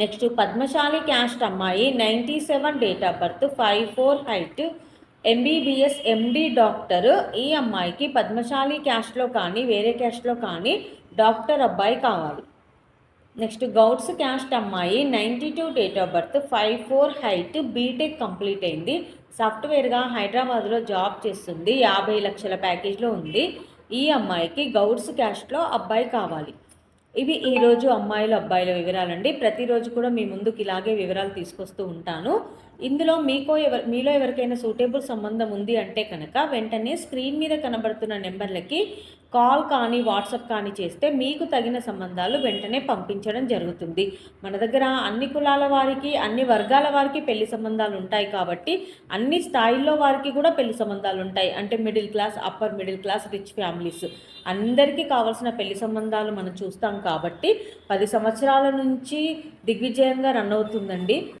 Next Padmashali caste అమ్మాయి 97 date of birth 5'4" height MBBS MD doctor. ఈ అమ్మాయికి పద్మశాలి క్యాస్ట్లో కానీ వేరే క్యాస్ట్లో కానీ డాక్టర్ అబ్బాయి కావాలి. నెక్స్ట్ గౌడ్స్ క్యాస్ట్ అమ్మాయి 92 date of birth 5'4" height B Tech complete అయింది. సాఫ్ట్వేర్గా హైదరాబాద్లో జాబ్ చేస్తుంది. 50 లక్షల ప్యాకేజ్లో ఉంది. ఈ అమ్మాయికి గౌడ్స్ క్యాస్ట్లో అబ్బాయి కావాలి. ఇవి ఈరోజు అమ్మాయిలు అబ్బాయిల వివరాలండి. ప్రతిరోజు కూడా మీ ముందుకు ఇలాగే వివరాలు తీసుకొస్తూ ఉంటాను. ఇందులో మీలో ఎవరికైనా సూటబుల్ సంబంధం ఉంది అంటే కనుక వెంటనే స్క్రీన్ మీద కనబడుతున్న నెంబర్లకి కాల్ కానీ వాట్సాప్ కానీ చేస్తే మీకు తగిన సంబంధాలు వెంటనే పంపించడం జరుగుతుంది. మన దగ్గర అన్ని కులాల వారికి అన్ని వర్గాల వారికి పెళ్లి సంబంధాలు ఉంటాయి కాబట్టి అన్ని స్థాయిల్లో వారికి కూడా పెళ్లి సంబంధాలు ఉంటాయి. అంటే middle class, upper middle class, rich families అందరికీ కావాల్సిన పెళ్లి సంబంధాలు మనం చూస్తాం కాబట్టి 10 సంవత్సరాల నుంచి దిగ్విజయంగా రన్ అవుతుందండి.